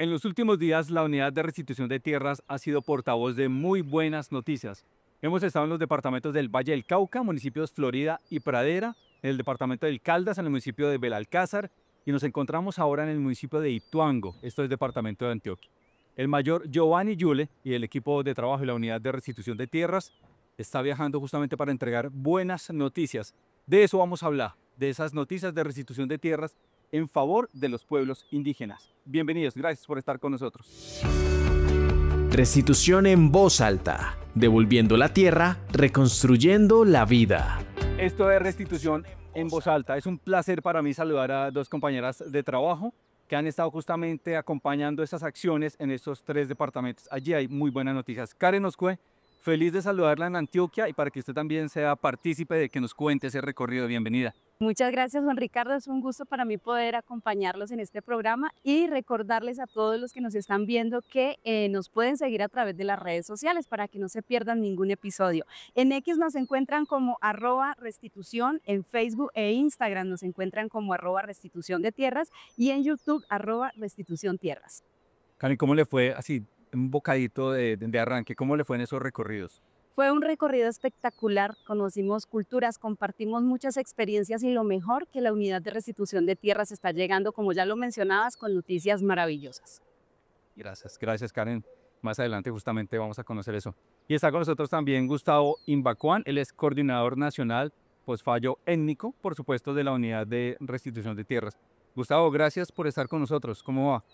En los últimos días, la Unidad de Restitución de Tierras ha sido portavoz de muy buenas noticias. Hemos estado en los departamentos del Valle del Cauca, municipios Florida y Pradera, en el departamento del Caldas, en el municipio de Belalcázar, y nos encontramos ahora en el municipio de Ituango, esto es departamento de Antioquia. El mayor Giovanni Yule y el equipo de trabajo de la Unidad de Restitución de Tierras está viajando justamente para entregar buenas noticias. De eso vamos a hablar, de esas noticias de restitución de tierras en favor de los pueblos indígenas. Bienvenidos, gracias por estar con nosotros. Restitución en voz alta, devolviendo la tierra, reconstruyendo la vida. Esto es Restitución en voz alta. Es un placer para mí saludar a dos compañeras de trabajo que han estado justamente acompañando estas acciones en estos tres departamentos. Allí hay muy buenas noticias. Karen Oscue, feliz de saludarla en Antioquia y para que usted también sea partícipe de que nos cuente ese recorrido. Bienvenida. Muchas gracias, Juan Ricardo. Es un gusto para mí poder acompañarlos en este programa y recordarles a todos los que nos están viendo que nos pueden seguir a través de las redes sociales para que no se pierdan ningún episodio. En X nos encuentran como @restitución, en Facebook e Instagram nos encuentran como @restitución de tierras y en YouTube @restitución tierras. Karen, ¿cómo le fue así, un bocadito de arranque? ¿Cómo le fue en esos recorridos? Fue un recorrido espectacular, conocimos culturas, compartimos muchas experiencias y lo mejor que la Unidad de Restitución de Tierras está llegando, como ya lo mencionabas, con noticias maravillosas. Gracias, gracias Karen. Más adelante justamente vamos a conocer eso. Y está con nosotros también Gustavo Imbacuán, él es coordinador nacional post-fallo étnico, por supuesto, de la Unidad de Restitución de Tierras. Gustavo, gracias por estar con nosotros. ¿Cómo va?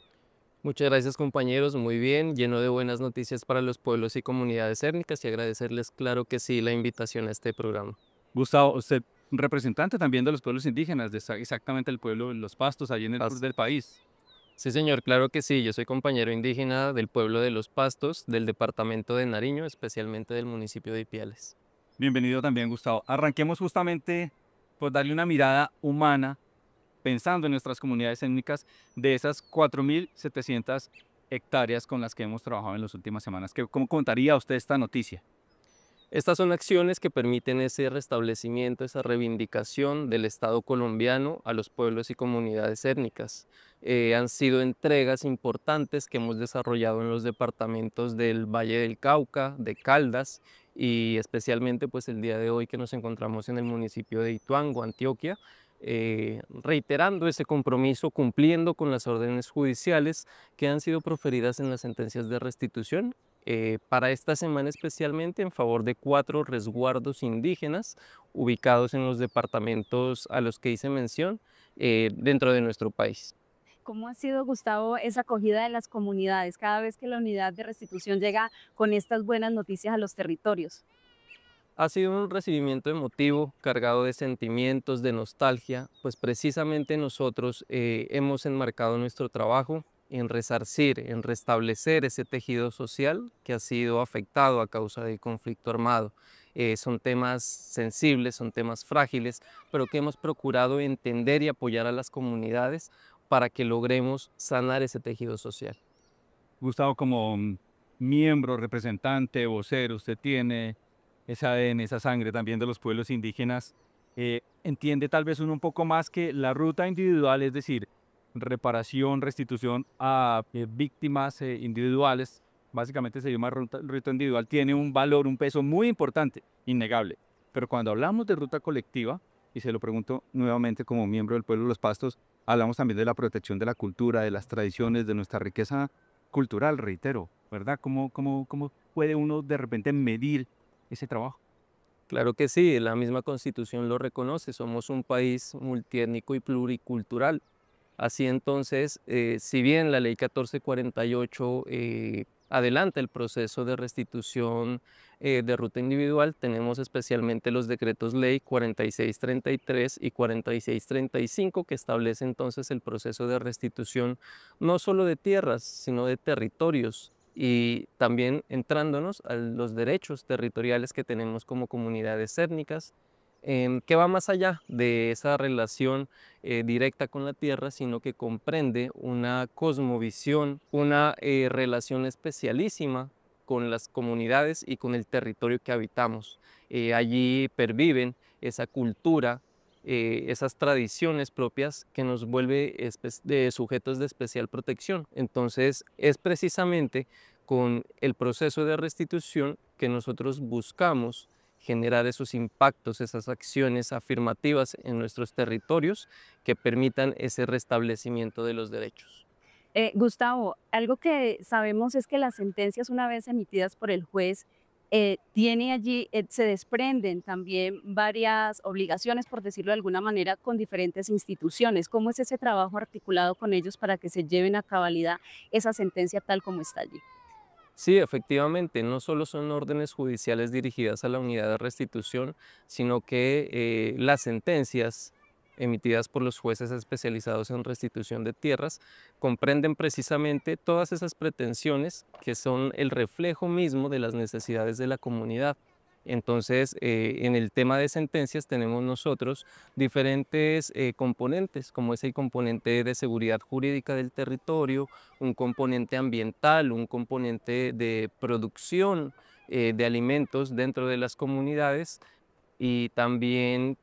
Muchas gracias compañeros, muy bien, lleno de buenas noticias para los pueblos y comunidades étnicas y agradecerles, claro que sí, la invitación a este programa. Gustavo, usted representante también de los pueblos indígenas, de exactamente el pueblo de Los Pastos, allí en el sur del país. Sí señor, claro que sí, yo soy compañero indígena del pueblo de Los Pastos, del departamento de Nariño, especialmente del municipio de Ipiales. Bienvenido también, Gustavo. Arranquemos justamente por darle una mirada humana, pensando en nuestras comunidades étnicas, de esas 4.700 hectáreas con las que hemos trabajado en las últimas semanas. ¿Cómo contaría usted esta noticia? Estas son acciones que permiten ese restablecimiento, esa reivindicación del Estado colombiano a los pueblos y comunidades étnicas. Han sido entregas importantes que hemos desarrollado en los departamentos del Valle del Cauca, de Caldas y especialmente pues el día de hoy que nos encontramos en el municipio de Ituango, Antioquia, reiterando ese compromiso, cumpliendo con las órdenes judiciales que han sido proferidas en las sentencias de restitución para esta semana especialmente en favor de 4 resguardos indígenas ubicados en los departamentos a los que hice mención dentro de nuestro país. ¿Cómo ha sido, Gustavo, esa acogida de las comunidades cada vez que la Unidad de Restitución llega con estas buenas noticias a los territorios? Ha sido un recibimiento emotivo, cargado de sentimientos, de nostalgia, pues precisamente nosotros hemos enmarcado nuestro trabajo en resarcir, en restablecer ese tejido social que ha sido afectado a causa del conflicto armado. Son temas sensibles, son temas frágiles, pero que hemos procurado entender y apoyar a las comunidades para que logremos sanar ese tejido social. Gustavo, como miembro, representante, vocero, usted tiene ese ADN, esa sangre también de los pueblos indígenas, entiende tal vez uno un poco más que la ruta individual, es decir, reparación, restitución a víctimas individuales, básicamente se llama ruta individual, tiene un valor, un peso muy importante, innegable. Pero cuando hablamos de ruta colectiva, y se lo pregunto nuevamente como miembro del pueblo de Los Pastos, hablamos también de la protección de la cultura, de las tradiciones, de nuestra riqueza cultural, reitero, ¿verdad? ¿Cómo puede uno de repente medir ese trabajo? Claro que sí, la misma Constitución lo reconoce, somos un país multiétnico y pluricultural. Así entonces, si bien la ley 1448 adelanta el proceso de restitución de ruta individual, tenemos especialmente los decretos ley 4633 y 4635 que establece entonces el proceso de restitución no solo de tierras, sino de territorios y también entrándonos a los derechos territoriales que tenemos como comunidades étnicas, que va más allá de esa relación directa con la tierra, sino que comprende una cosmovisión, una relación especialísima con las comunidades y con el territorio que habitamos. Allí perviven esa cultura esas tradiciones propias que nos vuelve de sujetos de especial protección. Entonces, es precisamente con el proceso de restitución que nosotros buscamos generar esos impactos, esas acciones afirmativas en nuestros territorios que permitan ese restablecimiento de los derechos. Gustavo, algo que sabemos es que las sentencias, una vez emitidas por el juez, tiene allí, se desprenden también varias obligaciones, por decirlo de alguna manera, con diferentes instituciones. ¿Cómo es ese trabajo articulado con ellos para que se lleven a cabalidad esa sentencia tal como está allí? Sí, efectivamente, no solo son órdenes judiciales dirigidas a la unidad de restitución, sino que las sentencias emitidas por los jueces especializados en restitución de tierras comprenden precisamente todas esas pretensiones que son el reflejo mismo de las necesidades de la comunidad. Entonces, en el tema de sentencias tenemos nosotros diferentes componentes, como es el componente de seguridad jurídica del territorio, un componente ambiental, un componente de producción de alimentos dentro de las comunidades y también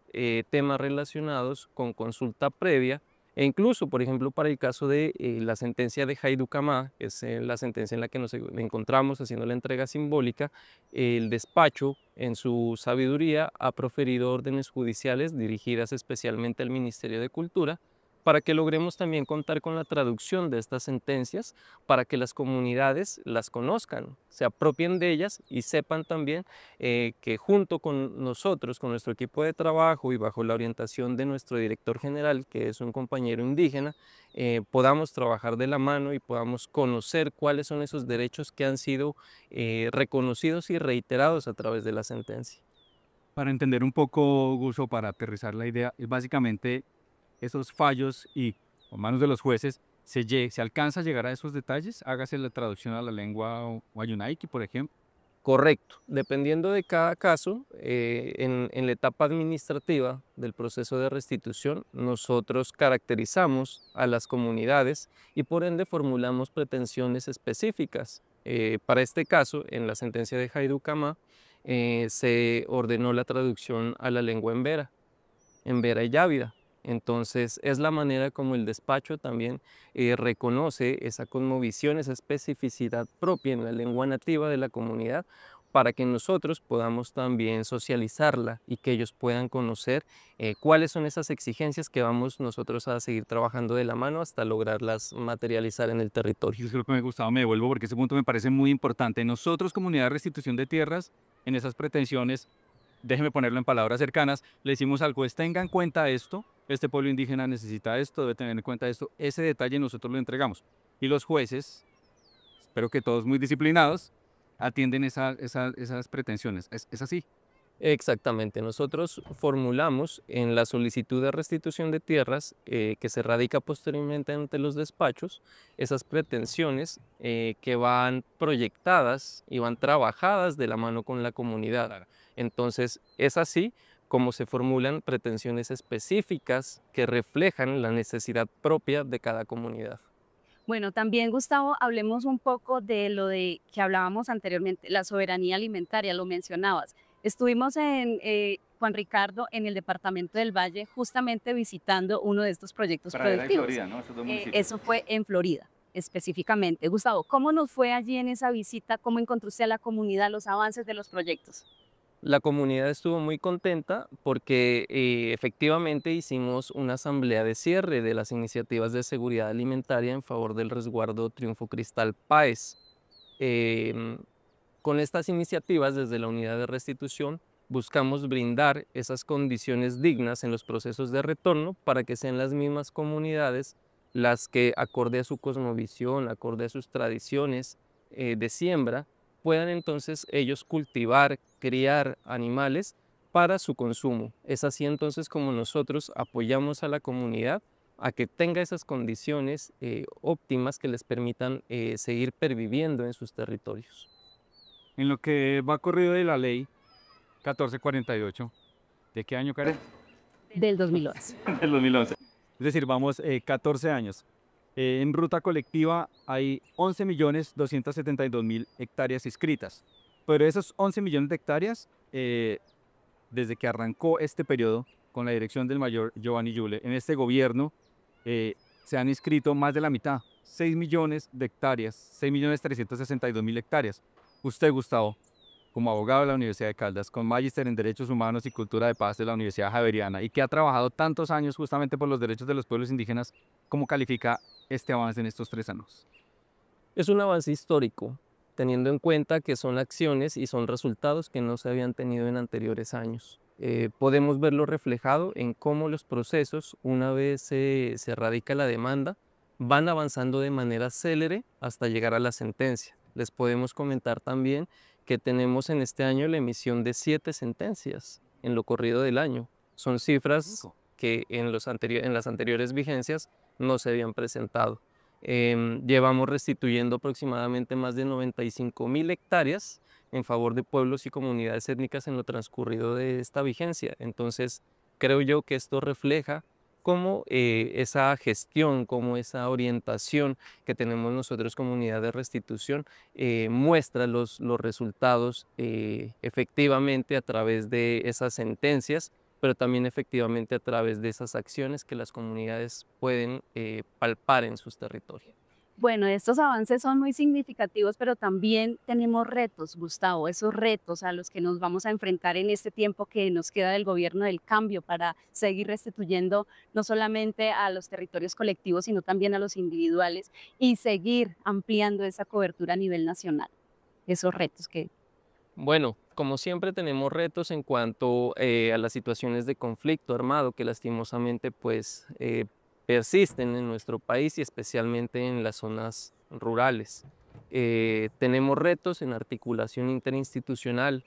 temas relacionados con consulta previa e incluso, por ejemplo, para el caso de la sentencia de Jaiducamá, que es la sentencia en la que nos encontramos haciendo la entrega simbólica, el despacho en su sabiduría ha proferido órdenes judiciales dirigidas especialmente al Ministerio de Cultura para que logremos también contar con la traducción de estas sentencias para que las comunidades las conozcan, se apropien de ellas y sepan también que junto con nosotros, con nuestro equipo de trabajo y bajo la orientación de nuestro director general, que es un compañero indígena, podamos trabajar de la mano y podamos conocer cuáles son esos derechos que han sido reconocidos y reiterados a través de la sentencia. Para entender un poco, Guso, para aterrizar la idea, es básicamente esos fallos y, a manos de los jueces, se alcanza a llegar a esos detalles, hágase la traducción a la lengua Wayunaiki, por ejemplo. Correcto. Dependiendo de cada caso, en la etapa administrativa del proceso de restitución, nosotros caracterizamos a las comunidades y por ende formulamos pretensiones específicas. Para este caso, en la sentencia de Jaiducamá, se ordenó la traducción a la lengua embera y yávida. Entonces es la manera como el despacho también reconoce esa cosmovisión, esa especificidad propia en la lengua nativa de la comunidad para que nosotros podamos también socializarla y que ellos puedan conocer cuáles son esas exigencias que vamos nosotros a seguir trabajando de la mano hasta lograrlas materializar en el territorio. Eso es lo que me gustaba, me devuelvo porque ese punto me parece muy importante. Nosotros, comunidad de restitución de tierras, en esas pretensiones, déjeme ponerlo en palabras cercanas, le decimos al juez, tenga en cuenta esto, este pueblo indígena necesita esto, debe tener en cuenta esto, ese detalle nosotros lo entregamos. Y los jueces, espero que todos muy disciplinados, atienden esas pretensiones. ¿Es así? Exactamente, nosotros formulamos en la solicitud de restitución de tierras que se radica posteriormente ante los despachos esas pretensiones que van proyectadas y van trabajadas de la mano con la comunidad. Claro. Entonces es así como se formulan pretensiones específicas que reflejan la necesidad propia de cada comunidad. Bueno, también, Gustavo, hablemos un poco de lo de que hablábamos anteriormente, la soberanía alimentaria, lo mencionabas. Estuvimos en Juan Ricardo, en el departamento del Valle, justamente visitando uno de estos proyectos productivos. Florida, ¿no? Esos dos municipios. Eso fue en Florida, específicamente. Gustavo, ¿cómo nos fue allí en esa visita? ¿Cómo encontró usted a la comunidad, los avances de los proyectos? La comunidad estuvo muy contenta porque efectivamente hicimos una asamblea de cierre de las iniciativas de seguridad alimentaria en favor del resguardo Triunfo Cristal Páez. Em, con estas iniciativas desde la unidad de restitución buscamos brindar esas condiciones dignas en los procesos de retorno para que sean las mismas comunidades las que, acorde a su cosmovisión, acorde a sus tradiciones de siembra, puedan entonces ellos cultivar, criar animales para su consumo. Es así entonces como nosotros apoyamos a la comunidad a que tenga esas condiciones óptimas que les permitan seguir perviviendo en sus territorios. En lo que va corrido de la ley 1448, ¿de qué año, Karen? Del 2011. Del 2011. Es decir, vamos 14 años. En ruta colectiva hay 11.272.000 hectáreas inscritas, pero esos 11 millones de hectáreas, desde que arrancó este periodo, con la dirección del mayor Giovanni Yule, en este gobierno se han inscrito más de la mitad, 6 millones de hectáreas, 6.362.000 hectáreas. Usted, Gustavo, como abogado de la Universidad de Caldas, con magíster en Derechos Humanos y Cultura de Paz de la Universidad Javeriana y que ha trabajado tantos años justamente por los derechos de los pueblos indígenas, ¿cómo califica este avance en estos 3 años? Es un avance histórico, teniendo en cuenta que son acciones y son resultados que no se habían tenido en anteriores años. Podemos verlo reflejado en cómo los procesos, una vez se radica la demanda, van avanzando de manera célere hasta llegar a la sentencia. Les podemos comentar también que tenemos en este año la emisión de 7 sentencias en lo corrido del año. Son cifras que en las anteriores vigencias no se habían presentado. Llevamos restituyendo aproximadamente más de 95.000 hectáreas en favor de pueblos y comunidades étnicas en lo transcurrido de esta vigencia. Entonces, creo yo que esto refleja cómo esa gestión, cómo esa orientación que tenemos nosotros como unidad de restitución muestra los resultados efectivamente a través de esas sentencias, pero también efectivamente a través de esas acciones que las comunidades pueden palpar en sus territorios. Bueno, estos avances son muy significativos, pero también tenemos retos, Gustavo, esos retos a los que nos vamos a enfrentar en este tiempo que nos queda del gobierno del cambio para seguir restituyendo no solamente a los territorios colectivos, sino también a los individuales y seguir ampliando esa cobertura a nivel nacional. Esos retos que... Bueno, como siempre tenemos retos en cuanto a las situaciones de conflicto armado que lastimosamente pues persisten en nuestro país y especialmente en las zonas rurales. Tenemos retos en articulación interinstitucional,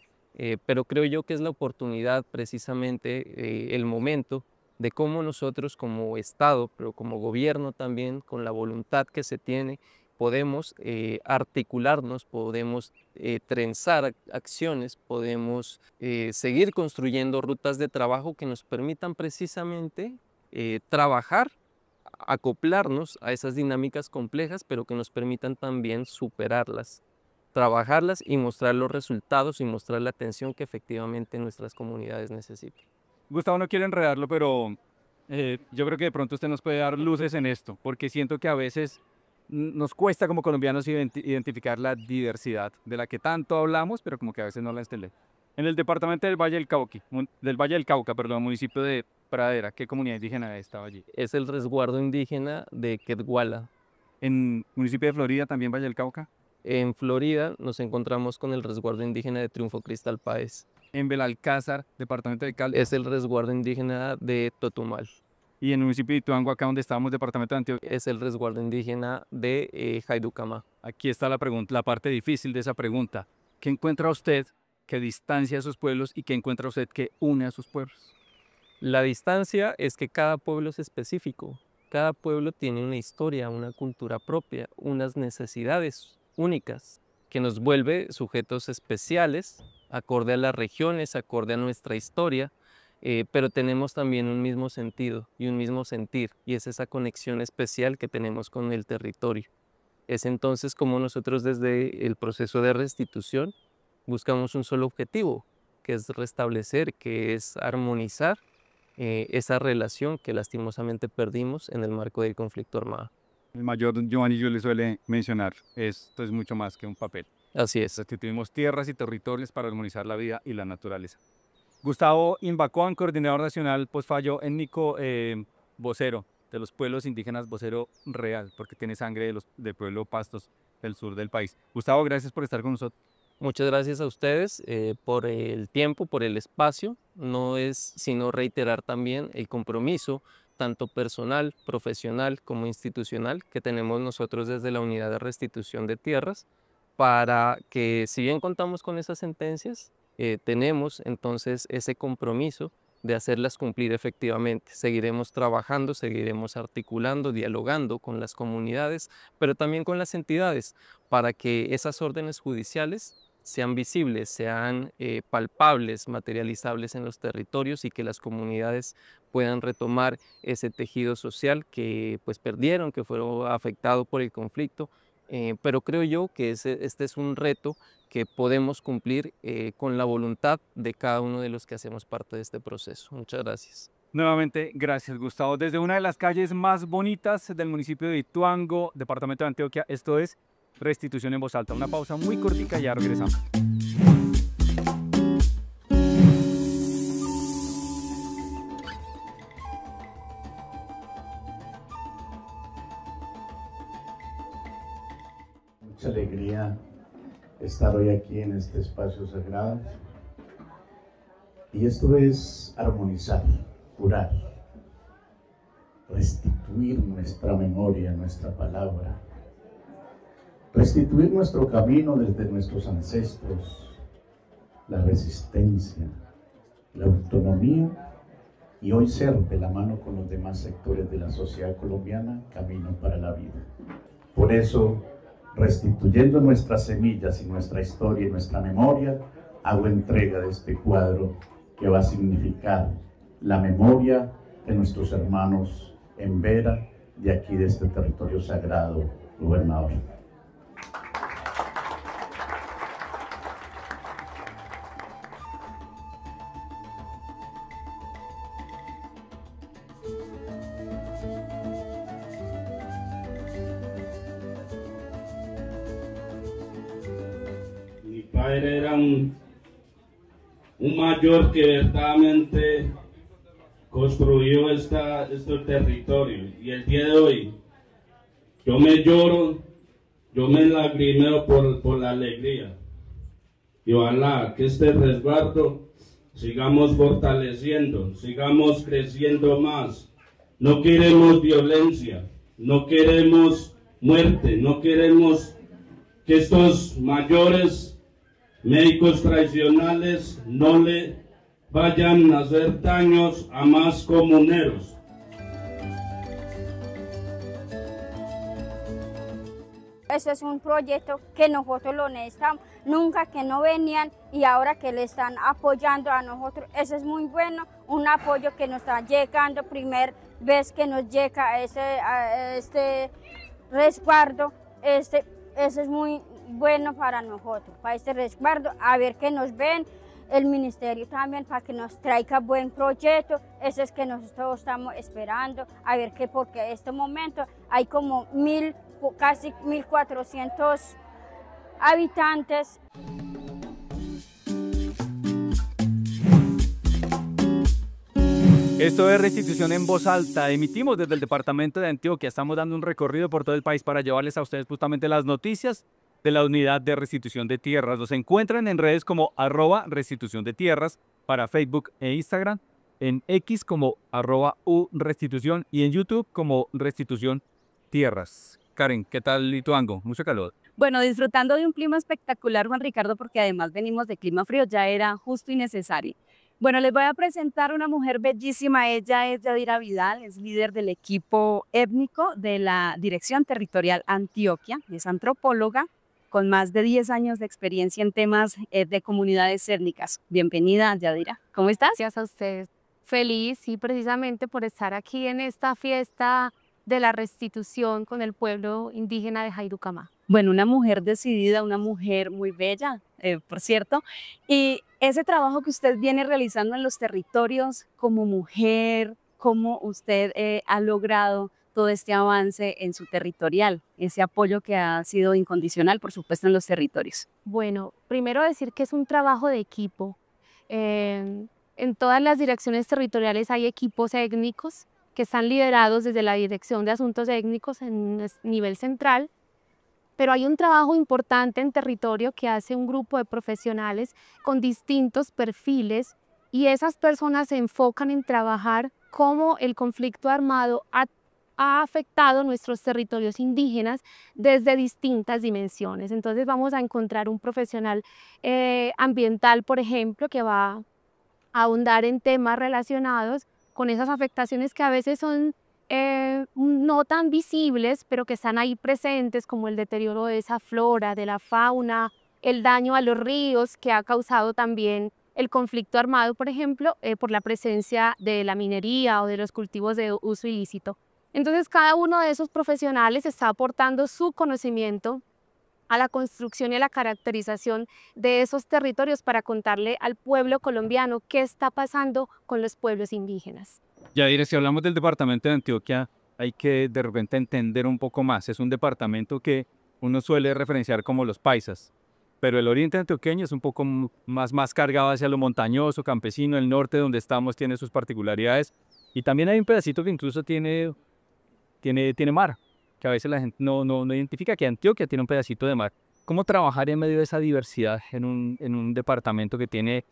pero creo yo que es la oportunidad precisamente, el momento de cómo nosotros como Estado, pero como gobierno también, con la voluntad que se tiene, podemos articularnos, podemos trenzar acciones, podemos seguir construyendo rutas de trabajo que nos permitan precisamente trabajar, acoplarnos a esas dinámicas complejas, pero que nos permitan también superarlas, trabajarlas y mostrar los resultados y mostrar la atención que efectivamente nuestras comunidades necesitan. Gustavo, no quiero enredarlo, pero yo creo que de pronto usted nos puede dar luces en esto, porque siento que a veces nos cuesta como colombianos identificar la diversidad de la que tanto hablamos, pero como que a veces no la entendemos. En el departamento del Valle del Cauca, perdón, municipio de Pradera, ¿qué comunidad indígena estaba allí? Es el resguardo indígena de Quetguala. En municipio de Florida, también Valle del Cauca. En Florida nos encontramos con el resguardo indígena de Triunfo Cristal Páez. En Belalcázar, departamento de Caldas. Es el resguardo indígena de Totumal. Y en el municipio de Ituango, acá donde estábamos, departamento de Antioquia. Es el resguardo indígena de Jaiducamá. Aquí está la pregunta, la parte difícil de esa pregunta. ¿Qué encuentra usted que distancia a sus pueblos y qué encuentra usted que une a sus pueblos? La distancia es que cada pueblo es específico. Cada pueblo tiene una historia, una cultura propia, unas necesidades únicas que nos vuelve sujetos especiales, acorde a las regiones, acorde a nuestra historia, pero tenemos también un mismo sentido y un mismo sentir, y es esa conexión especial que tenemos con el territorio. Es entonces como nosotros desde el proceso de restitución buscamos un solo objetivo, que es restablecer, que es armonizar esa relación que lastimosamente perdimos en el marco del conflicto armado. El mayor Giovanni Yule suele mencionar, esto es mucho más que un papel. Así es. Restituimos tierras y territorios para armonizar la vida y la naturaleza. Gustavo Imbacoan, coordinador nacional postfallo étnico, vocero de los pueblos indígenas, vocero real, porque tiene sangre del pueblo Pastos del sur del país. Gustavo, gracias por estar con nosotros. Muchas gracias a ustedes por el tiempo, por el espacio. No es sino reiterar también el compromiso, tanto personal, profesional como institucional, que tenemos nosotros desde la Unidad de Restitución de Tierras, para que si bien contamos con esas sentencias, tenemos entonces ese compromiso de hacerlas cumplir efectivamente. Seguiremos trabajando, seguiremos articulando, dialogando con las comunidades, pero también con las entidades, para que esas órdenes judiciales sean visibles, sean palpables, materializables en los territorios y que las comunidades puedan retomar ese tejido social que pues perdieron, que fue afectado por el conflicto. Pero creo yo que este es un reto que podemos cumplir con la voluntad de cada uno de los que hacemos parte de este proceso. Muchas gracias. Nuevamente, gracias Gustavo. Desde una de las calles más bonitas del municipio de Ituango, departamento de Antioquia, esto es Restitución en Voz Alta. Una pausa muy cortica y ya regresamos. Mucha alegría estar hoy aquí en este espacio sagrado. Y esto es armonizar, curar, restituir nuestra memoria, nuestra palabra, restituir nuestro camino desde nuestros ancestros, la resistencia, la autonomía y hoy ser de la mano con los demás sectores de la sociedad colombiana, camino para la vida. Por eso, restituyendo nuestras semillas y nuestra historia y nuestra memoria, hago entrega de este cuadro que va a significar la memoria de nuestros hermanos en Vera, de aquí de este territorio sagrado, gobernador. Mi padre era un mayor que verdaderamente construyó este territorio, y el día de hoy yo me lloro, yo me lagrimeo por la alegría, y ojalá que este resguardo sigamos fortaleciendo, sigamos creciendo más. No queremos violencia, no queremos muerte, no queremos que estos mayores médicos tradicionales no le vayan a hacer daños a más comuneros. Ese es un proyecto que nosotros lo necesitamos, nunca que no venían y ahora que le están apoyando a nosotros, eso es muy bueno, un apoyo que nos está llegando, primera vez que nos llega este resguardo, eso es muy bueno para nosotros, para este resguardo, a ver que nos ven, el ministerio también para que nos traiga buen proyecto, eso es que nosotros estamos esperando, a ver que porque en este momento hay como casi 1.400 habitantes. Esto es Restitución en Voz Alta. Emitimos desde el departamento de Antioquia. Estamos dando un recorrido por todo el país para llevarles a ustedes justamente las noticias de la unidad de restitución de tierras. Los encuentran en redes como @restitución de tierras para Facebook e Instagram, en X como @urestitución y en YouTube como Restitución Tierras. Karen, ¿qué tal Ituango? Mucho calor. Bueno, disfrutando de un clima espectacular, Juan Ricardo, porque además venimos de clima frío, ya era justo y necesario. Bueno, les voy a presentar una mujer bellísima. Ella es Yadira Vidal, es líder del equipo étnico de la Dirección Territorial Antioquia, es antropóloga con más de 10 años de experiencia en temas de comunidades étnicas. Bienvenida, Yadira. ¿Cómo estás? Gracias a ustedes. Feliz y precisamente por estar aquí en esta fiesta de la restitución con el pueblo indígena de Jairucamá. Bueno, una mujer decidida, una mujer muy bella, por cierto, y ese trabajo que usted viene realizando en los territorios como mujer, ¿cómo usted ha logrado todo este avance en su territorial, ese apoyo que ha sido incondicional, por supuesto, en los territorios? Bueno, primero decir que es un trabajo de equipo. En todas las direcciones territoriales hay equipos étnicos que están liderados desde la Dirección de Asuntos Étnicos en nivel central, pero hay un trabajo importante en territorio que hace un grupo de profesionales con distintos perfiles y esas personas se enfocan en trabajar cómo el conflicto armado ha afectado nuestros territorios indígenas desde distintas dimensiones. Entonces vamos a encontrar un profesional ambiental, por ejemplo, que va a ahondar en temas relacionados con esas afectaciones que a veces son no tan visibles, pero que están ahí presentes, como el deterioro de esa flora, de la fauna, el daño a los ríos que ha causado también el conflicto armado, por ejemplo, por la presencia de la minería o de los cultivos de uso ilícito. Entonces, cada uno de esos profesionales está aportando su conocimiento a la construcción y a la caracterización de esos territorios para contarle al pueblo colombiano qué está pasando con los pueblos indígenas. Yadira, si hablamos del departamento de Antioquia, hay que de repente entender un poco más. Es un departamento que uno suele referenciar como los paisas, pero el oriente antioqueño es un poco más cargado hacia lo montañoso, campesino. El norte donde estamos tiene sus particularidades y también hay un pedacito que incluso tiene mar, que a veces la gente no identifica que Antioquia tiene un pedacito de mar. ¿Cómo trabajar en medio de esa diversidad en un departamento que tiene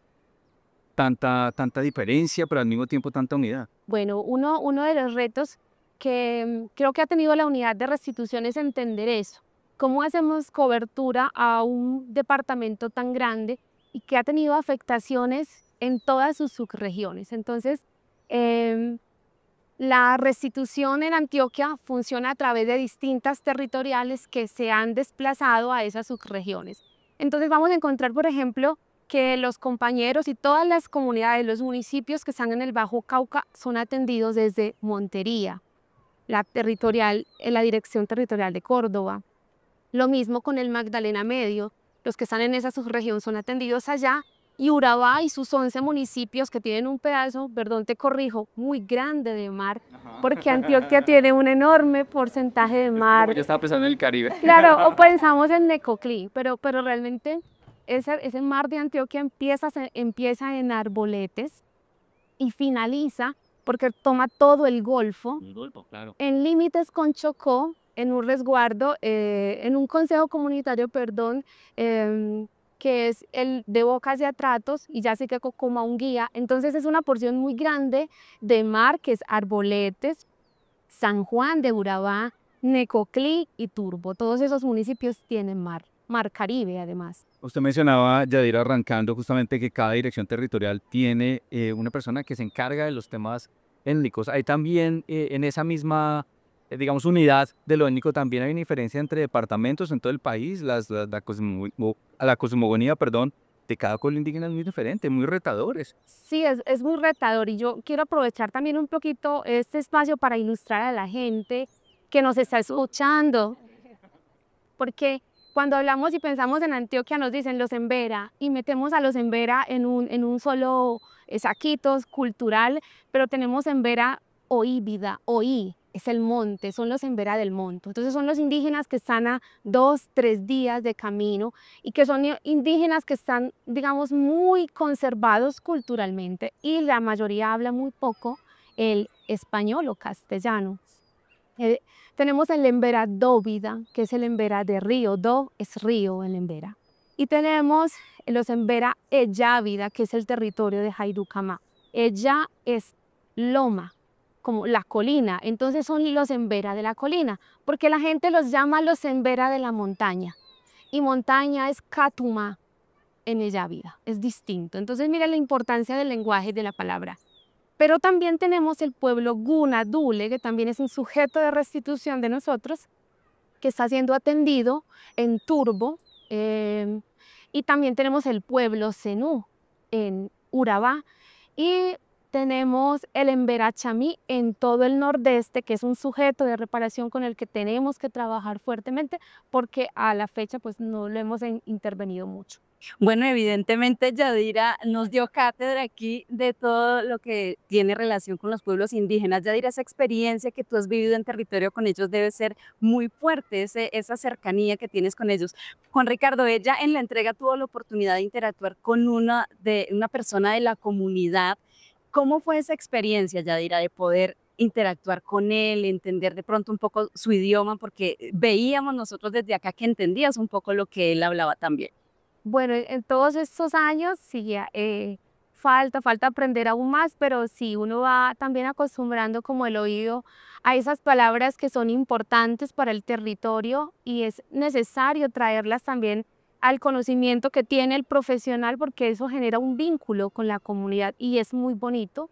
tanta diferencia, pero al mismo tiempo tanta unidad? Bueno, uno de los retos que creo que ha tenido la unidad de restitución es entender eso. ¿Cómo hacemos cobertura a un departamento tan grande y que ha tenido afectaciones en todas sus subregiones? Entonces, la restitución en Antioquia funciona a través de distintas territoriales que se han desplazado a esas subregiones. Entonces vamos a encontrar, por ejemplo, que los compañeros y todas las comunidades, los municipios que están en el Bajo Cauca son atendidos desde Montería, la Dirección Territorial de Córdoba. Lo mismo con el Magdalena Medio, los que están en esa subregión son atendidos allá, y Urabá y sus 11 municipios que tienen un pedazo, perdón, te corrijo, muy grande de mar, porque Antioquia tiene un enorme porcentaje de mar. Yo estaba pensando en el Caribe. Claro, o pensamos en Necoclí, pero realmente ese mar de Antioquia empieza en Arboletes y finaliza, porque toma todo el Golfo, Claro. en límites con Chocó, en un resguardo, en un consejo comunitario, perdón, que es el de Bocas de Atratos, y ya sé que como a un guía. Entonces es una porción muy grande de mar, que es Arboletes, San Juan de Urabá, Necoclí y Turbo. Todos esos municipios tienen mar Caribe además. Usted mencionaba, Yadira, arrancando justamente que cada dirección territorial tiene una persona que se encarga de los temas étnicos. Hay también en esa misma, digamos, unidad de lo étnico, también hay una diferencia entre departamentos en todo el país. La cosmogonía, perdón, de cada pueblo indígena es muy diferente, muy retadores. Sí, es muy retador, y yo quiero aprovechar también un poquito este espacio para ilustrar a la gente que nos está escuchando, porque cuando hablamos y pensamos en Antioquia nos dicen los Embera y metemos a los Embera en un solo saquito cultural, pero tenemos Embera oíbida, oí, es el monte, son los Embera del monte. Entonces son los indígenas que están a 2, 3 días de camino y que son indígenas que están, digamos, muy conservados culturalmente, y la mayoría habla muy poco el español o castellano. Tenemos el Embera Dóvida, que es el Embera de río. Do es río en Embera. Y tenemos los Embera Eyávida, que es el territorio de Jairucamá. Ella es loma, como la colina. Entonces son los Embera de la colina, porque la gente los llama los Embera de la montaña. Y montaña es Catuma en Eyávida, es distinto. Entonces mira la importancia del lenguaje y de la palabra. Pero también tenemos el pueblo Guna Dule, que también es un sujeto de restitución de nosotros, que está siendo atendido en Turbo. Y también tenemos el pueblo Zenú en Urabá. Y tenemos el Embera Chamí en todo el nordeste, que es un sujeto de reparación con el que tenemos que trabajar fuertemente, porque a la fecha pues no lo hemos intervenido mucho. Bueno, evidentemente Yadira nos dio cátedra aquí de todo lo que tiene relación con los pueblos indígenas. Yadira, esa experiencia que tú has vivido en territorio con ellos debe ser muy fuerte, esa cercanía que tienes con ellos. Juan Ricardo, ella en la entrega tuvo la oportunidad de interactuar con una persona de la comunidad. ¿Cómo fue esa experiencia, Yadira, de poder interactuar con él, entender de pronto un poco su idioma? Porque veíamos nosotros desde acá que entendías un poco lo que él hablaba también. Bueno, en todos estos años sí, falta aprender aún más, pero sí, uno va también acostumbrando como el oído a esas palabras que son importantes para el territorio, y es necesario traerlas también al conocimiento que tiene el profesional, porque eso genera un vínculo con la comunidad y es muy bonito.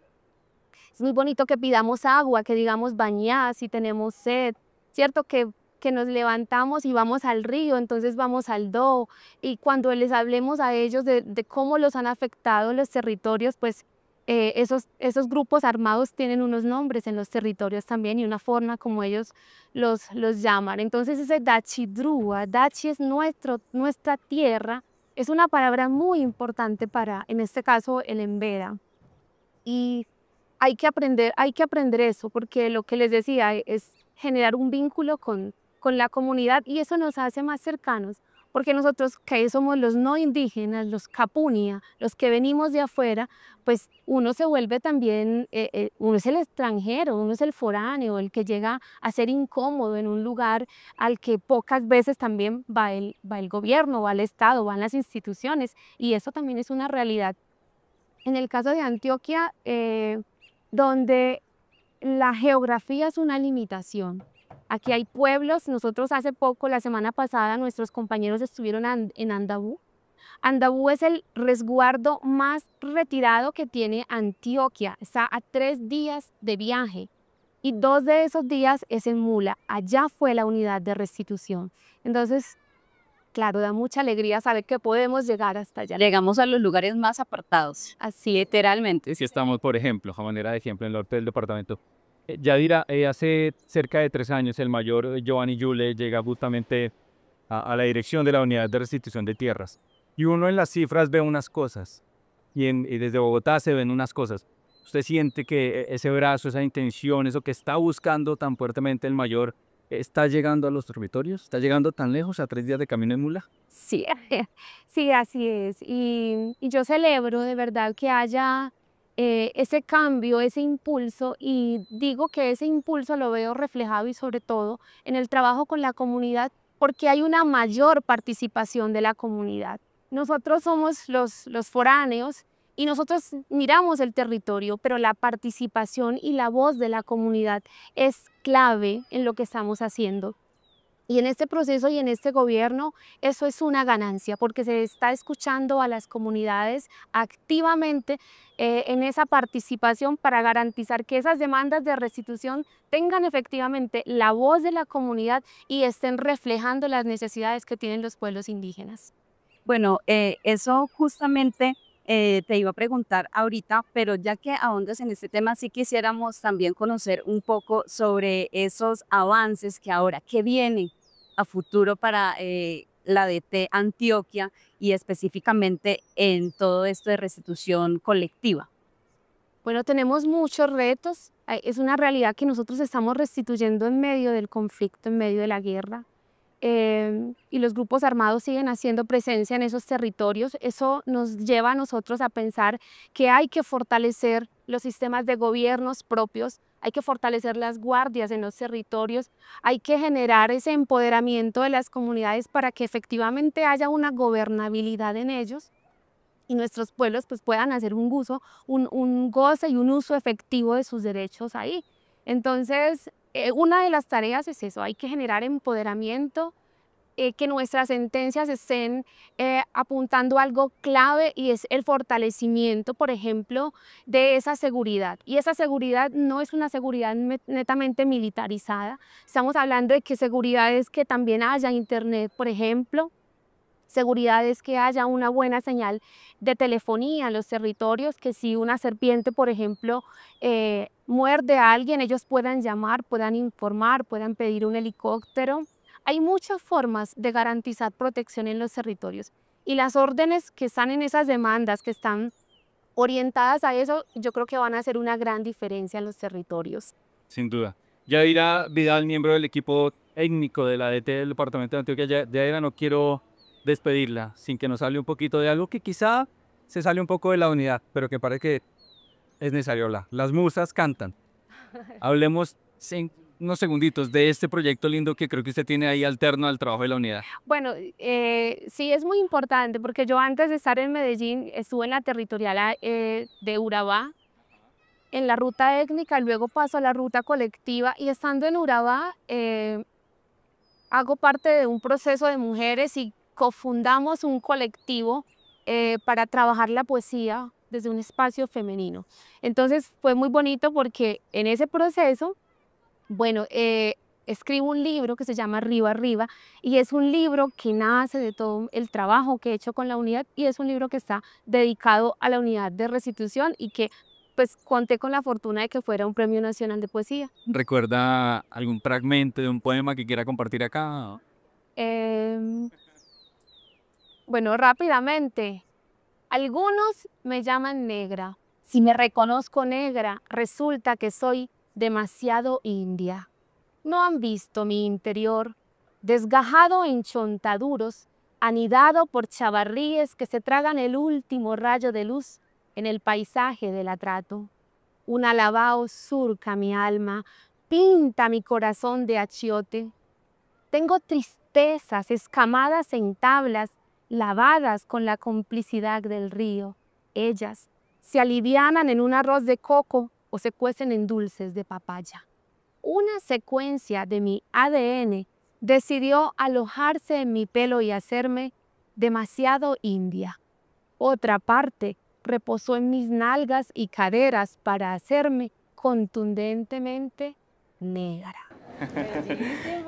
Es muy bonito que pidamos agua, que digamos bañar si tenemos sed, ¿cierto? Que nos levantamos y vamos al río, entonces vamos al do, y cuando les hablemos a ellos de cómo los han afectado los territorios, pues esos grupos armados tienen unos nombres en los territorios también y una forma como ellos los llaman. Entonces ese Dachidrúa, Dachi es nuestra tierra, es una palabra muy importante para, en este caso, el Embera. Y hay que aprender eso, porque lo que les decía es generar un vínculo con la comunidad y eso nos hace más cercanos, porque nosotros que somos los no indígenas, los capunia, los que venimos de afuera, pues uno se vuelve también, uno es el extranjero, uno es el foráneo, el que llega a ser incómodo en un lugar al que pocas veces también va el gobierno, va el Estado, van las instituciones, y eso también es una realidad. En el caso de Antioquia, donde la geografía es una limitación. Aquí hay pueblos, nosotros hace poco, la semana pasada, nuestros compañeros estuvieron en Andabú. Andabú es el resguardo más retirado que tiene Antioquia, está a 3 días de viaje y 2 de esos días es en Mula, allá fue la unidad de restitución. Entonces, claro, da mucha alegría saber que podemos llegar hasta allá. Llegamos a los lugares más apartados, Así es. literalmente. Si estamos, por ejemplo, a manera de ejemplo, en el norte del departamento. Yadira, hace cerca de 3 años el mayor Giovanni Yule llega justamente a la dirección de la unidad de restitución de tierras. Y uno en las cifras ve unas cosas y desde Bogotá se ven unas cosas. ¿Usted siente que ese brazo, esa intención, eso que está buscando tan fuertemente el mayor, está llegando a los territorios? ¿Está llegando tan lejos, a 3 días de camino en mula? Sí, sí, así es. Y yo celebro de verdad que haya ese cambio, ese impulso, y digo que ese impulso lo veo reflejado y sobre todo en el trabajo con la comunidad, porque hay una mayor participación de la comunidad. Nosotros somos los foráneos y nosotros miramos el territorio, pero la participación y la voz de la comunidad es clave en lo que estamos haciendo. Y en este proceso y en este gobierno eso es una ganancia porque se está escuchando a las comunidades activamente en esa participación para garantizar que esas demandas de restitución tengan efectivamente la voz de la comunidad y estén reflejando las necesidades que tienen los pueblos indígenas. Bueno, eso justamente te iba a preguntar ahorita, pero ya que ahondas en este tema, sí quisiéramos también conocer un poco sobre esos avances que viene a futuro para la DT Antioquia y específicamente en todo esto de restitución colectiva. Bueno, tenemos muchos retos. Es una realidad que nosotros estamos restituyendo en medio del conflicto, en medio de la guerra. Y los grupos armados siguen haciendo presencia en esos territorios. Eso nos lleva a nosotros a pensar que hay que fortalecer los sistemas de gobiernos propios, hay que fortalecer las guardias en los territorios, hay que generar ese empoderamiento de las comunidades para que efectivamente haya una gobernabilidad en ellos y nuestros pueblos pues, puedan hacer un goce y un uso efectivo de sus derechos ahí. Entonces, una de las tareas es eso, hay que generar empoderamiento, que nuestras sentencias estén apuntando a algo clave y es el fortalecimiento, por ejemplo, de esa seguridad. Y esa seguridad no es una seguridad netamente militarizada, estamos hablando de que seguridad es que también haya internet, por ejemplo, seguridad es que haya una buena señal de telefonía en los territorios, que si una serpiente, por ejemplo, muerde a alguien, ellos puedan llamar, puedan informar, puedan pedir un helicóptero. Hay muchas formas de garantizar protección en los territorios y las órdenes que están en esas demandas, que están orientadas a eso, yo creo que van a hacer una gran diferencia en los territorios. Sin duda. Yadira Vidal, miembro del equipo técnico de la DT del departamento de Antioquia. Yadira, no quiero despedirla sin que nos hable un poquito de algo que quizá se sale un poco de la unidad, pero que parece que es necesario hablar. Las musas cantan. Hablemos unos segunditos de este proyecto lindo que creo que usted tiene ahí alterno al trabajo de la unidad. Bueno, sí es muy importante porque yo antes de estar en Medellín estuve en la territorial de Urabá, en la ruta étnica, luego paso a la ruta colectiva y estando en Urabá hago parte de un proceso de mujeres y cofundamos un colectivo para trabajar la poesía desde un espacio femenino. Entonces fue muy bonito porque en ese proceso, bueno, escribo un libro que se llama Arriba Arriba y es un libro que nace de todo el trabajo que he hecho con la unidad y es un libro que está dedicado a la unidad de restitución y que pues conté con la fortuna de que fuera un premio nacional de poesía. ¿Recuerda algún fragmento de un poema que quiera compartir acá? Bueno, rápidamente. Algunos me llaman negra, Si me reconozco negra, resulta que soy demasiado india. No han visto mi interior, desgajado en chontaduros, anidado por chavarríes que se tragan el último rayo de luz en el paisaje del atrato. Un alabao surca mi alma, pinta mi corazón de achiote. Tengo tristezas escamadas en tablas, lavadas con la complicidad del río. Ellas se alivianan en un arroz de coco o se cuecen en dulces de papaya. Una secuencia de mi ADN decidió alojarse en mi pelo y hacerme demasiado india. Otra parte reposó en mis nalgas y caderas para hacerme contundentemente negra.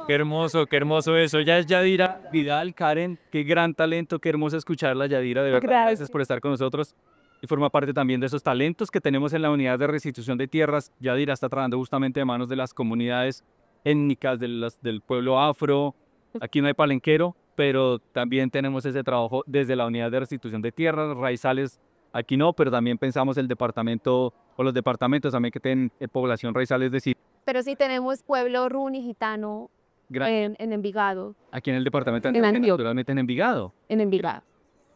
Qué hermoso eso. Ya es Yadira Vidal. Karen, qué gran talento, qué hermoso escucharla, Yadira, de verdad. Gracias por estar con nosotros y forma parte también de esos talentos que tenemos en la unidad de restitución de tierras. Yadira está trabajando justamente de manos de las comunidades étnicas del pueblo afro. Aquí no hay palenquero, pero también tenemos ese trabajo desde la unidad de restitución de tierras, raizales. Aquí no, pero también pensamos el departamento o los departamentos también que tienen población raizal, es decir, Pero sí tenemos pueblo runi gitano en Envigado. aquí en el departamento En de Antioquia. naturalmente en Envigado. En Envigado.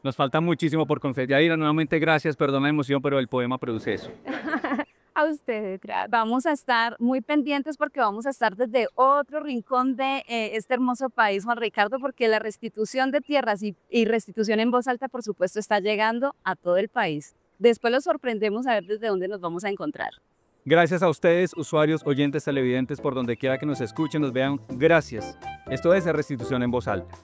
Nos falta muchísimo por conocer. Yadira, nuevamente gracias, perdona la emoción, pero el poema produce eso. A ustedes, vamos a estar muy pendientes porque vamos a estar desde otro rincón de este hermoso país, Juan Ricardo, porque la restitución de tierras y restitución en voz alta, por supuesto, está llegando a todo el país. Después los sorprendemos a ver desde dónde nos vamos a encontrar. Gracias a ustedes, usuarios, oyentes, televidentes, por donde quiera que nos escuchen, nos vean. Gracias. Esto es Restitución en Voz Alta.